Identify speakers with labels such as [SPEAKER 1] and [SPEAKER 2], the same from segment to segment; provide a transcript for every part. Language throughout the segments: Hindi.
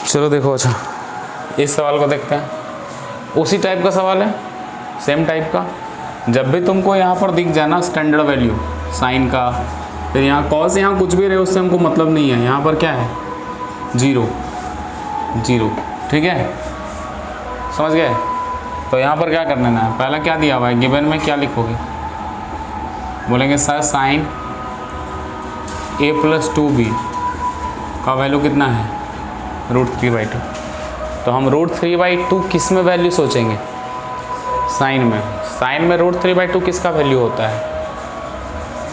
[SPEAKER 1] चलो देखो, अच्छा इस सवाल को देखते हैं। उसी टाइप का सवाल है, सेम टाइप का। जब भी तुमको यहाँ पर दिख जाए ना स्टैंडर्ड वैल्यू साइन का, फिर यहाँ कॉस, यहाँ कुछ भी रहे उससे हमको मतलब नहीं है। यहाँ पर क्या है, 0 0, ठीक है, समझ गए। तो यहाँ पर क्या करना है, पहला क्या दिया हुआ है गिवन में, क्या लिखोगे, बोलेंगे सर साइन a+2b का वैल्यू कितना है, √3/2। तो हम √3/2 किस में वैल्यू सोचेंगे, साइन में। साइन में √3/2 किसका वैल्यू होता है,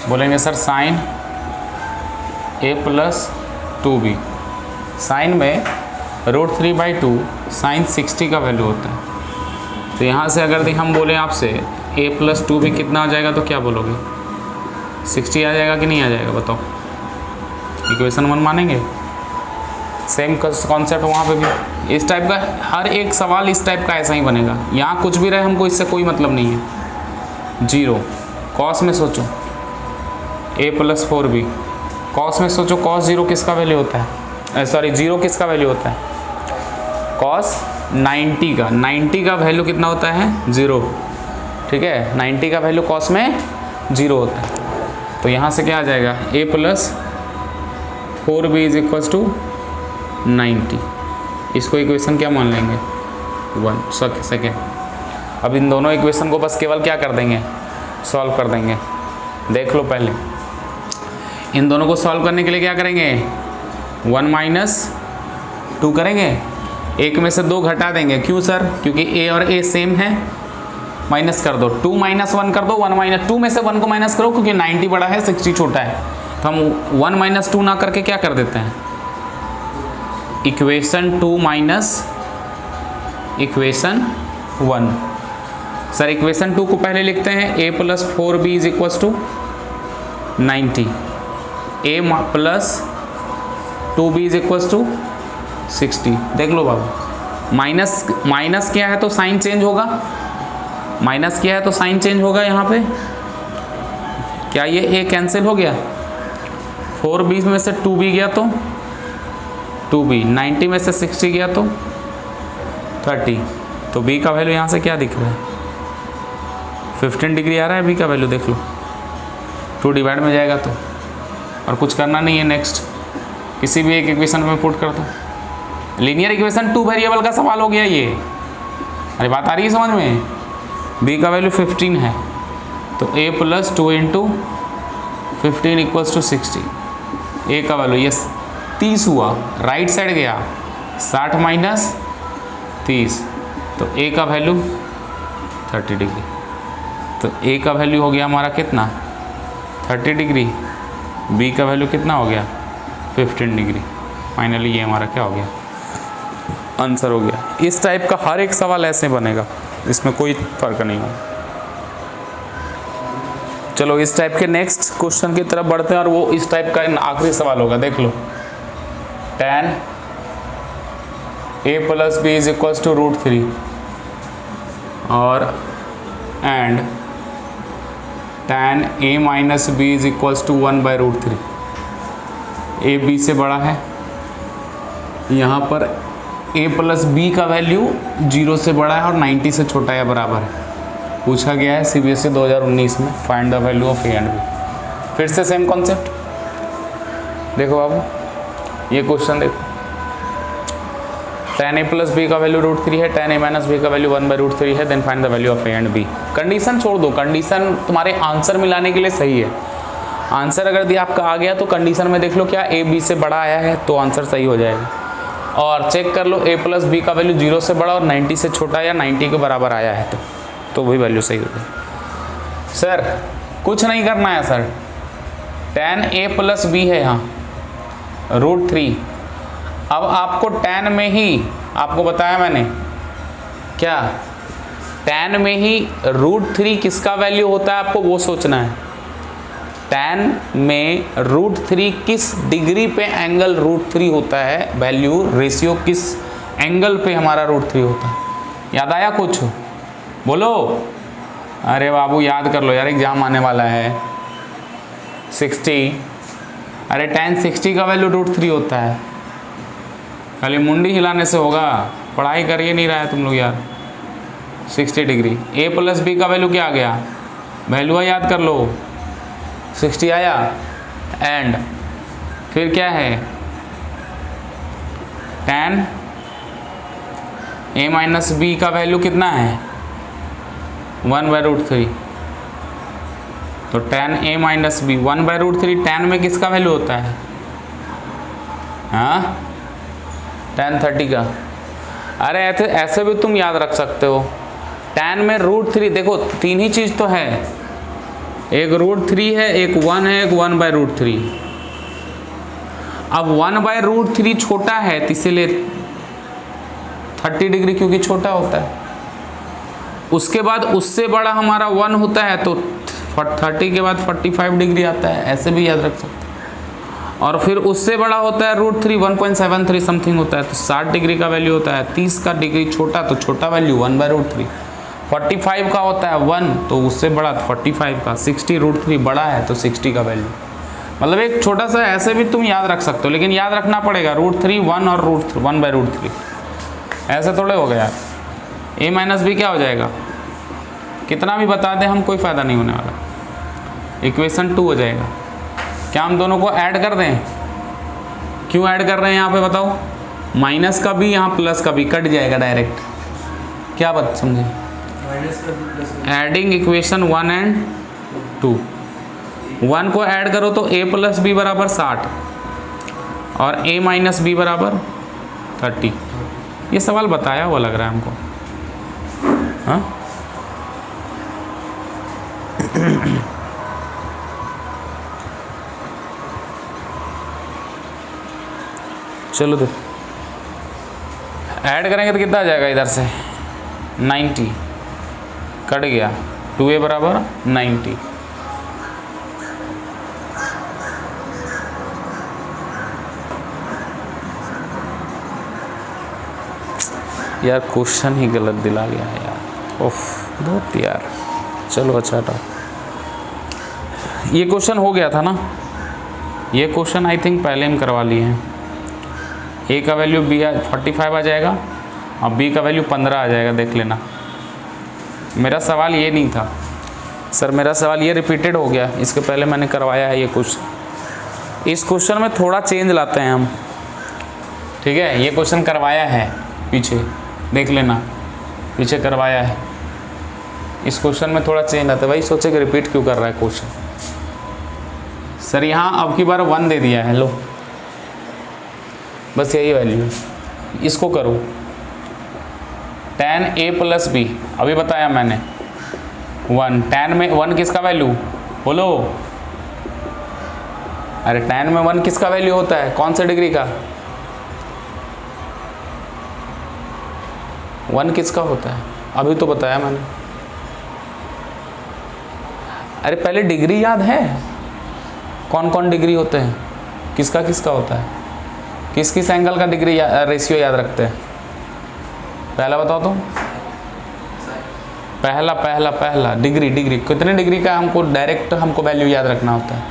[SPEAKER 1] बोलेंगे सर साइन a+2b। साइन में √3/2 साइन 60 का वैल्यू होता है। तो यहाँ से अगर हम बोलें आपसे a+2b कितना आ जाएगा, तो क्या बोलोगे, 60 आ जाएगा कि नहीं आ जाएगा, बताओ। इक्वेशन 1 मानेंगे। सेम कॉन्सेप्ट वहाँ पे भी इस टाइप का, हर एक सवाल इस टाइप का ऐसा ही बनेगा। यहाँ कुछ भी रहे हमको इससे कोई मतलब नहीं है। 0 कॉस में सोचो, a+4b कॉस में सोचो, cos 0 किसका वैल्यू होता है, सॉरी 0 किसका वैल्यू होता है, cos 90 का वैल्यू कितना होता है, 0, ठीक है। 90 का वैल्यू cos में 0 होता है। तो यहाँ से क्या आ जाएगा, a+4b = 90। इसको इक्वेशन क्या मान लेंगे, 1 सेकेंड। अब इन दोनों इक्वेशन को बस केवल क्या कर देंगे, सॉल्व कर देंगे। देख लो पहले, इन दोनों को सॉल्व करने के लिए क्या करेंगे, 1 - 2 करेंगे। एक में से 2 घटा देंगे, क्यों सर, क्योंकि a और a सेम है। माइनस कर दो, 2 - 1 कर दो, 1 - 2 में से 1 को माइनस करो, क्योंकि 90 बड़ा है 60 छोटा है। तो हम 1 - 2 ना करके क्या कर देते हैं, equation 2 minus equation 1। Sir equation 2 को पहले लिखते हैं, a+4b = 90, a+2b = 60। देख लो बाबू, माइनस किया है तो साइन चेंज होगा, माइनस किया है तो साइन चेंज होगा। यहाँ पे क्या ये a कैंसिल हो गया, 4b में से 2b गया तो 2b, 90 में से 60 गया तो 30। तो b का वैल्यू यहाँ से क्या दिख रहा है, 15 डिग्री आ रहा है b का वैल्यू, देख लो। 2 डिवाइड में जाएगा तो, और कुछ करना नहीं है। नेक्स्ट किसी भी एक इक्वेशन में पुट कर दो। लीनियर इक्वेशन 2 वेरिएबल का सवाल हो गया ये। अरे बात आ रही है समझ में। b का वैल्यू 15 है, तो a+2 × 15 = 60। a का वैल्यू ये 30 हुआ, राइट साइड गया, 60 - 30, तो a का वैल्यू 30 डिग्री। तो a का वैल्यू हो गया हमारा कितना, 30 डिग्री। b का वैल्यू कितना हो गया, 15 डिग्री। फाइनली ये हमारा क्या हो गया, आंसर हो गया। इस टाइप का हर एक सवाल ऐसे बनेगा, इसमें कोई फर्क नहीं होगा। चलो इस टाइप के नेक्स्ट क्वेश्चन की तरफ बढ़ते हैं, और वो इस टाइप का आखिरी सवाल होगा। देख लो, tan a+b = √3 और and tan a - b = 1/√3। a b से बड़ा है, यहाँ पर a+b का वैल्यू 0 से बड़ा है और 90 से छोटा या बराबर है। पूछा गया है CBSE 2019 में, find the value of a and b। फिर से सेम कॉन्सेप्ट, देखो बाबू ये क्वेश्चन देखो, tan a+b का वैल्यू √3 है, tan a - b का वैल्यू 1/√3 है, then find the value of a and b। Condition छोड़ दो, कंडीशन तुम्हारे आंसर मिलाने के लिए सही है। आंसर अगर दिया आपका आ गया तो कंडीशन में देख लो क्या a b से बड़ा आया है, तो आंसर सही हो जाएगा। और चेक कर लो a+b का वैल्यू 0 से बड़ा और 90 से छोटा या 90 के बराबर आया है, तो वही वैल्यू सही हो जाएगी। सर कुछ नहीं करना है सर, tan a+b है यहाँ √3। अब आपको tan में ही, आपको बताया मैंने क्या, tan में ही √3 किसका वैल्यू होता है आपको वो सोचना है। tan में √3 किस डिग्री पे एंगल √3 होता है, वैल्यू रेशियो किस एंगल पे हमारा √3 होता है। याद आया कुछ, बोलो। अरे बाबू याद कर लो यार, एग्जाम आने वाला है। 60, अरे tan 60 का वैल्यू √3 होता है। खाली मुंडी हिलाने से होगा, पढ़ाई करिए नहीं रहा है तुम लोग यार। 60 डिग्री। ए प्लस बी का वैल्यू क्या आ गया, वैल्यू याद कर लो, 60 आया। एंड फिर क्या है, tan a माइनस बी का वैल्यू कितना है, 1/√3। तो tan a minus B 1/√3। tan में किसका वैल्यू होता है, हाँ tan 30 का। अरे ऐसे भी तुम याद रख सकते हो, tan में √3, देखो तीन ही चीज़ तो है, एक √3 है, एक 1 है, एक 1/√3। अब 1/√3 छोटा है तो इसीलिए 30 डिग्री क्योंकि छोटा होता है। उसके बाद उससे बड़ा हमारा 1 होता है तो 30 के बाद 45 डिग्री आता है, ऐसे भी याद रख सकते हैं। और फिर उससे बड़ा होता है √3 1.73 समथिंग होता है, तो 60 डिग्री का वैल्यू होता है। 30 का डिग्री छोटा तो छोटा वैल्यू 1/√3। 45 का होता है 1 तो उससे बड़ा 45 का। 60 √3 बड़ा है तो 60 का वैल्यू। मतलब एक छोटा सा ऐसे भी तुम याद रख सकते हो, लेकिन याद रखना पड़ेगा √3 1 और √1/√3, ऐसे थोड़े हो गया। a माइनस बी क्या हो जाएगा, कितना भी बता दें हम कोई फ़ायदा नहीं होने वाला, इक्वेशन 2 हो जाएगा। क्या हम दोनों को ऐड कर दें, क्यों ऐड कर रहे हैं यहाँ पे बताओ, माइनस का भी यहाँ प्लस का भी कट जाएगा डायरेक्ट, क्या बात समझे, एडिंग इक्वेशन 1 एंड 2। 1 को ऐड करो तो a प्लस बी बराबर 60 और a माइनस बी बराबर 30। ये सवाल बताया हुआ लग रहा है हमको, हाँ चलो तो ऐड करेंगे तो कितना आ जाएगा, इधर से 90 कट गया, 2a बराबर 90। यार क्वेश्चन ही गलत दिला गया है यार, ओफ बहुत यार। चलो अच्छा था, ये क्वेश्चन हो गया था ना, ये क्वेश्चन आई थिंक पहले हम करवा लिए हैं। a का वैल्यू 45 आ जाएगा और b का वैल्यू 15 आ जाएगा, देख लेना। मेरा सवाल ये नहीं था सर, मेरा सवाल ये रिपीटेड हो गया, इसके पहले मैंने करवाया है ये क्वेश्चन। इस क्वेश्चन में थोड़ा चेंज लाते हैं हम, ठीक है। ये क्वेश्चन करवाया है पीछे, देख लेना, पीछे करवाया है। इस क्वेश्चन में थोड़ा चेंज आता है, वही सोचे कि रिपीट क्यों कर रहा है क्वेश्चन। सर यहाँ अब की बार 1 दे दिया है, लो बस यही वैल्यू है, इसको करो। tan a प्लस बी अभी बताया मैंने 1, tan में 1 किसका वैल्यू बोलो, अरे tan में 1 किसका वैल्यू होता है, कौन से डिग्री का, 1 किसका होता है, अभी तो बताया मैंने। अरे पहले डिग्री याद है, कौन कौन डिग्री होते हैं, किसका किसका होता है, किस किस एंगल का डिग्री रेशियो याद रखते हैं, पहला बताओ तुम। पहला डिग्री कितने डिग्री का हमको डायरेक्ट वैल्यू याद रखना होता है,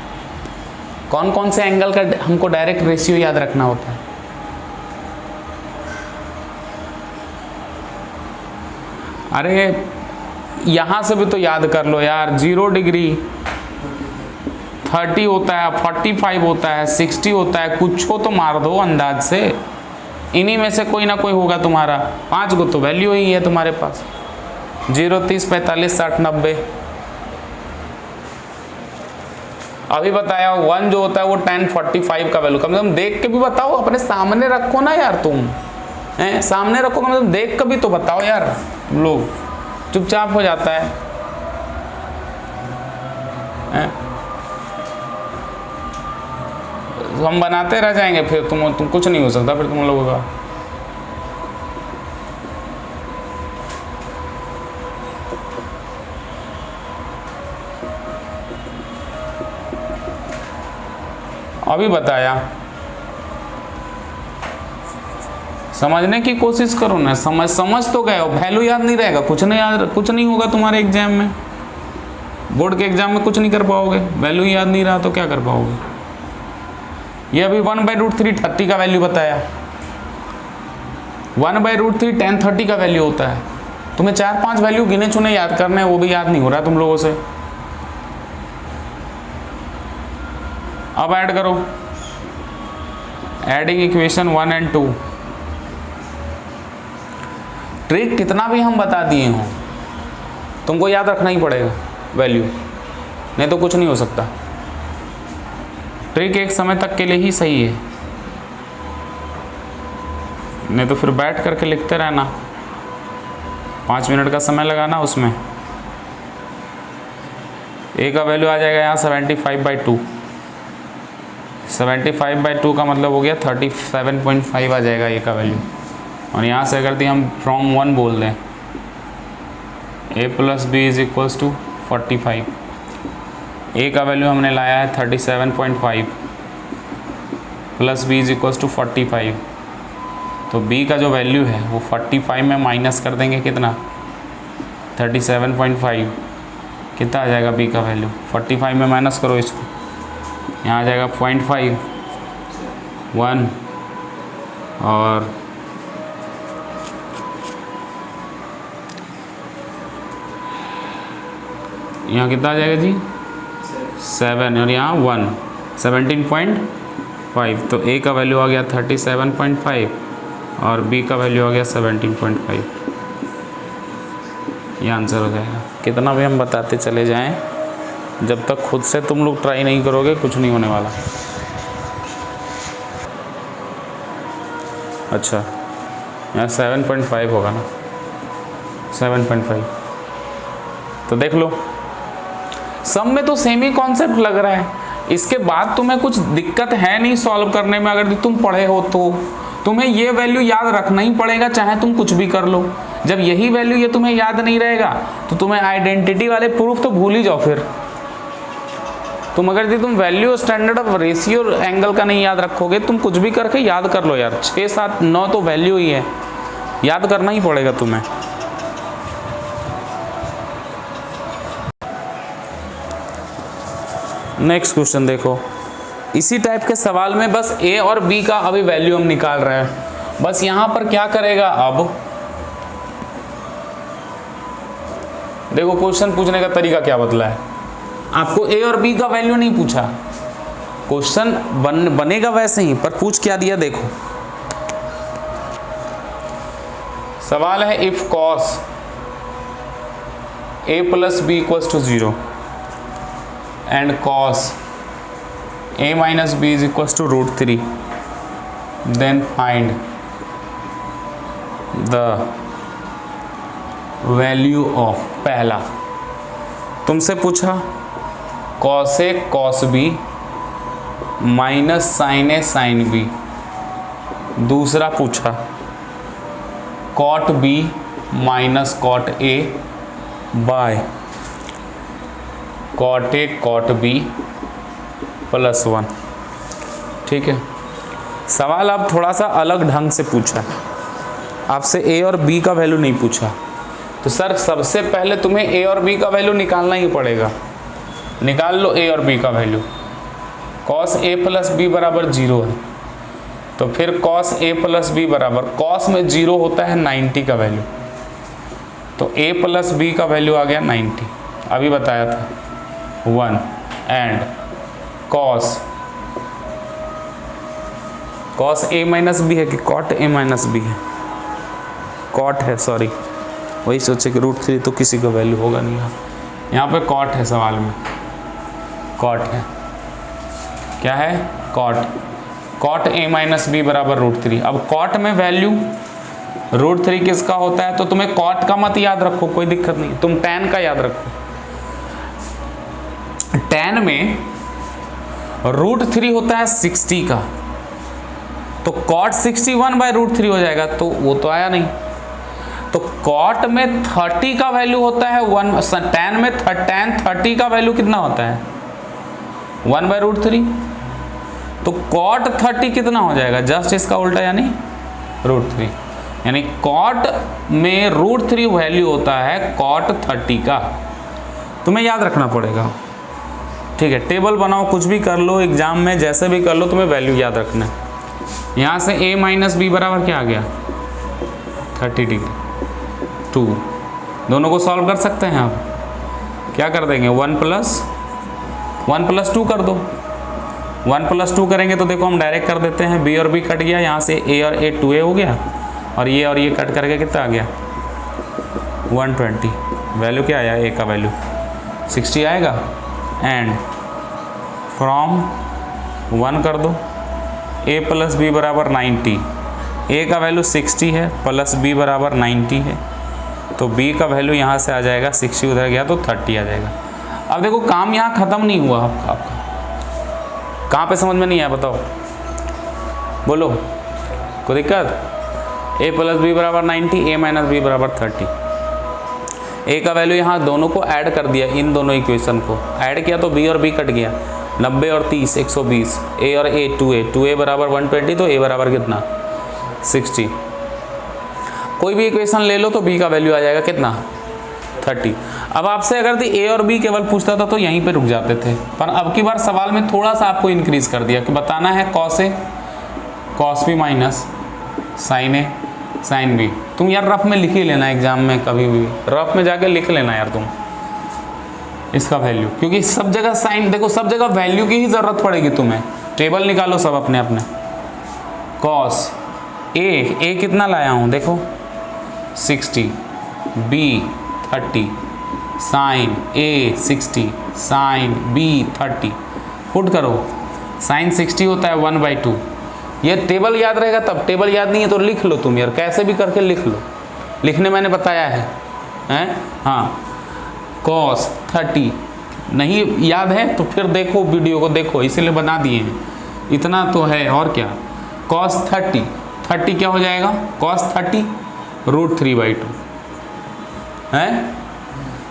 [SPEAKER 1] कौन कौन से एंगल का हमको डायरेक्ट रेशियो याद रखना होता है। अरे यहाँ से भी तो याद कर लो यार, 0 डिग्री 30 होता है, 45 होता है, 60 होता है, कुछ हो तो मार दो अंदाज से, इन्हीं में से कोई ना कोई होगा तुम्हारा। 5 को तो वैल्यू ही है तुम्हारे पास, 0 30 45 60 90। अभी बताया 1 जो होता है वो tan 45 का वैल्यू, कम से कम देख के भी बताओ, अपने सामने रखो ना यार, तुम हैं सामने रखो, कम से कम देख के भी तो बताओ यार, तुम लोग चुपचाप हो जाता है, हैं? हम बनाते रह जाएंगे, फिर तुम कुछ नहीं हो सकता फिर तुम लोगों का। अभी बताया, समझने की कोशिश करो ना, समझ तो गए हो, वैल्यू याद नहीं रहेगा, कुछ नहीं होगा तुम्हारे एग्जाम में, बोर्ड के एग्जाम में कुछ नहीं कर पाओगे, वैल्यू याद नहीं रहा तो क्या कर पाओगे। ये अभी 1/√3 30 का वैल्यू बताया, 1/√3 tan 30 का वैल्यू होता है। तुम्हें 4-5 वैल्यू गिने चुने याद करने हैं, वो भी याद नहीं हो रहा है तुम लोगों से। अब ऐड करो, एडिंग इक्वेशन 1 और 2। ट्रिक कितना भी हम बता दिए हों, तुमको याद रखना ही पड़ेगा वैल्यू, नहीं तो कुछ नहीं हो सकता। ट्रिक एक समय तक के लिए ही सही है, नहीं तो फिर बैठ करके लिखते रहना, 5 मिनट का समय लगाना उसमें। ए का वैल्यू आ जाएगा यहाँ 75/2। 75/2 का मतलब हो गया 37.5 आ जाएगा ए का वैल्यू। और यहाँ से अगर हम फ्रॉम 1 बोल दें, a + b = 45। ए का वैल्यू हमने लाया है 37.5 + b = 45। तो b का जो वैल्यू है वो 45 में माइनस कर देंगे कितना, 37.5। कितना आ जाएगा b का वैल्यू, 45 में माइनस करो इसको, यहाँ आ जाएगा 0.5, 1 और यहाँ कितना आ जाएगा जी 7 और यहाँ 1, 17.5। तो a का वैल्यू आ गया 37.5 और b का वैल्यू आ गया 17.5। ये आंसर हो जाएगा। कितना भी हम बताते चले जाएं, जब तक खुद से तुम लोग ट्राई नहीं करोगे कुछ नहीं होने वाला। अच्छा, यहाँ 7.5 होगा ना, 7.5। तो देख लो, सब में तो सेम ही कॉन्सेप्ट लग रहा है। इसके बाद तुम्हें कुछ दिक्कत है नहीं सॉल्व करने में। अगर तुम पढ़े हो तो तुम्हें ये वैल्यू याद रखना ही पड़ेगा, चाहे तुम कुछ भी कर लो। जब यही वैल्यू ये तुम्हें याद नहीं रहेगा तो तुम्हें आइडेंटिटी वाले प्रूफ तो भूल ही जाओ। फिर तुम अगर तुम value standard of ratio angle का नहीं याद रखोगे, तुम कुछ भी करके याद कर लो यार, 6, 7, 9 तो वैल्यू ही है, याद करना ही पड़ेगा तुम्हें। नेक्स्ट क्वेश्चन देखो, इसी टाइप के सवाल में बस a और b का अभी वैल्यू हम निकाल रहे हैं। बस यहां पर क्या करेगा, अब देखो क्वेश्चन पूछने का तरीका क्या बदला है। आपको a और b का वैल्यू नहीं पूछा, क्वेश्चन बनेगा वैसे ही, पर पूछ क्या दिया देखो। सवाल है if cos a + b = 0 and cos a - b = √3, then find the value of। पहला तुमसे पूछा cos a cos b - sin a sin b। दूसरा पूछा cot b - cot a by cot a cot b + 1। ठीक है, सवाल अब थोड़ा सा अलग ढंग से पूछा है, आपसे a और b का वैल्यू नहीं पूछा। तो सर सबसे पहले तुम्हें a और b का वैल्यू निकालना ही पड़ेगा। निकाल लो a और b का वैल्यू। cos a + b = 0 है, तो फिर cos a + b बराबर, cos में 0 होता है 90 का वैल्यू, तो a + b का वैल्यू आ गया 90। अभी बताया था 1 एंड cos a - b है कि cot a - b है, cot है, सॉरी वही सोचे कि √3 तो किसी का वैल्यू होगा नहीं। यहाँ पे cot है, सवाल में cot है, क्या है cot a - b = √3। अब cot में वैल्यू √3 किसका होता है, तो तुम्हें cot का मत याद रखो, कोई दिक्कत नहीं, तुम tan का याद रखो। tan में √3 होता है 60 का, तो cot 61/√3 हो जाएगा, तो वो तो आया नहीं। तो cot में 30 का वैल्यू होता है 1, tan में tan 30 का वैल्यू कितना होता है 1/√3, तो cot 30 कितना हो जाएगा, जस्ट इसका उल्टा यानी √3। यानी cot में √3 वैल्यू होता है cot 30 का, तुम्हें याद रखना पड़ेगा। ठीक है, टेबल बनाओ, कुछ भी कर लो, एग्जाम में जैसे भी कर लो, तुम्हें वैल्यू याद रखना है। यहाँ से a - b बराबर क्या आ गया 30 डिग्री 2, दोनों को सॉल्व कर सकते हैं आप। क्या कर देंगे 1 प्लस 2 कर दो। 1 प्लस 2 करेंगे तो देखो हम डायरेक्ट कर देते हैं, b और b कट गया, यहाँ से a और a 2a हो गया, और ये कट करके कितना आ गया 120। वैल्यू क्या आया, a का वैल्यू 60 आएगा। एंड फ्रॉम 1 कर दो, a प्लस बी बराबर 90, a का वैल्यू 60 है प्लस b बराबर 90 है, तो b का वैल्यू यहाँ से आ जाएगा 60, उधर गया तो 30 आ जाएगा। अब देखो काम यहाँ ख़त्म नहीं हुआ आपका कहाँ पे समझ में नहीं आया बताओ, बोलो कोई दिक्कत। a प्लस बी बराबर 90, a माइनस बी बराबर 30। a का वैल्यू यहाँ दोनों को ऐड कर दिया, इन दोनों इक्वेशन को ऐड किया तो b और b कट गया, 90 और 30 120, a और a 2a बराबर 120, तो a बराबर कितना 60। कोई भी इक्वेशन ले लो तो b का वैल्यू आ जाएगा कितना 30। अब आपसे अगर a और b केवल पूछता था तो यहीं पे रुक जाते थे, पर अब की बार सवाल में थोड़ा सा आपको इंक्रीज कर दिया कि बताना है cos a cos b minus sin a sin b। तुम यार रफ में लिख ही लेना एग्जाम में, कभी भी रफ में जाके लिख लेना यार तुम इसका वैल्यू, क्योंकि सब जगह साइन, देखो सब जगह वैल्यू की ही ज़रूरत पड़ेगी तुम्हें। टेबल निकालो सब अपने अपने। cos a कितना लाया हूँ देखो 60, b 30, sine a 60, sine b 30। Put करो, साइन 60 होता है 1/2। ये टेबल याद रहेगा तब, टेबल याद नहीं है तो लिख लो तुम यार, कैसे भी करके लिख लो, लिखने मैंने बताया है हैं। हाँ cos 30 नहीं याद है तो फिर देखो वीडियो को, देखो इसीलिए बना दिए हैं, इतना तो है और क्या। cos 30 क्या हो जाएगा cos 30 √3/2 है,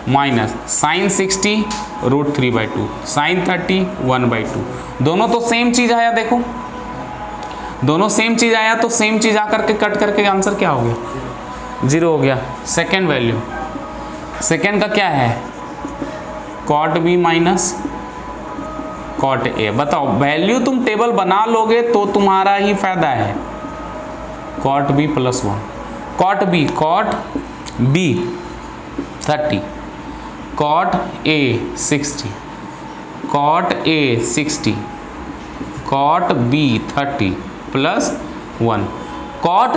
[SPEAKER 1] माइनस साइन 60 √3/2, साइन 30 1/2। दोनों तो सेम चीज़ आया, देखो दोनों सेम चीज़ आया तो सेम चीज़ आकर के कट करके आंसर क्या हो गया 0 हो गया। सेकेंड वैल्यू, सेकेंड का क्या है cot b minus cot a। बताओ वैल्यू तुम टेबल बना लोगे तो तुम्हारा ही फायदा है। cot b plus 1, cot b 30, cot a 60, cot a 60, cot b 30 plus 1, cot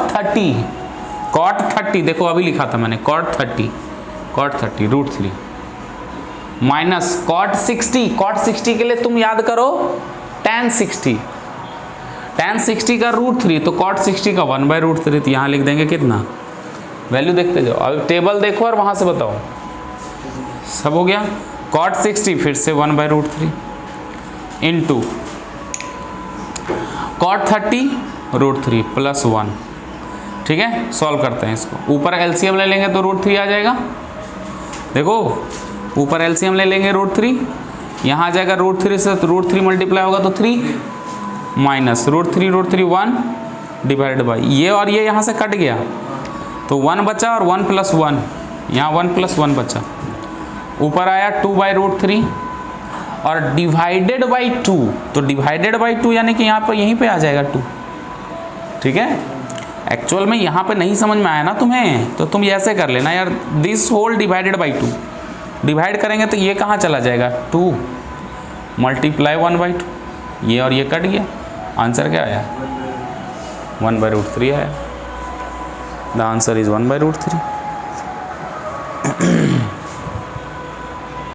[SPEAKER 1] 30 देखो अभी लिखा था मैंने cot 30 √3 माइनस cot 60 के लिए तुम याद करो tan 60 का √3, तो cot 60 का 1/√3, तो यहाँ लिख देंगे कितना वैल्यू, देखते जाओ अब टेबल देखो और वहाँ से बताओ। सब हो गया, cot 60 फिर से 1/√3 इंटू cot 30 √3 प्लस 1। ठीक है, सॉल्व करते हैं इसको। ऊपर एलसीएम ले लेंगे तो √3 आ जाएगा, देखो ऊपर एलसीएम ले लेंगे √3, यहाँ आ जाएगा √3 से तो √3 मल्टीप्लाई होगा तो 3 माइनस √3 1 डिवाइडेड बाई ये, और ये यहाँ से कट गया तो 1 बचा और 1 प्लस 1, यहाँ 1 प्लस 1 बचा, ऊपर आया 2/√3 और डिवाइडेड बाई 2, तो डिवाइडेड बाई 2 यानी कि यहाँ पर यहीं पे आ जाएगा 2। ठीक है, एक्चुअल में यहाँ पे नहीं समझ में आया ना तुम्हें तो तुम ऐसे कर लेना यार, this whole divided by 2, divide करेंगे तो ये कहाँ चला जाएगा 2 मल्टीप्लाई 1/2, ये और ये कट गया, आंसर क्या आया 1/√3 आया। The answer is 1/√3।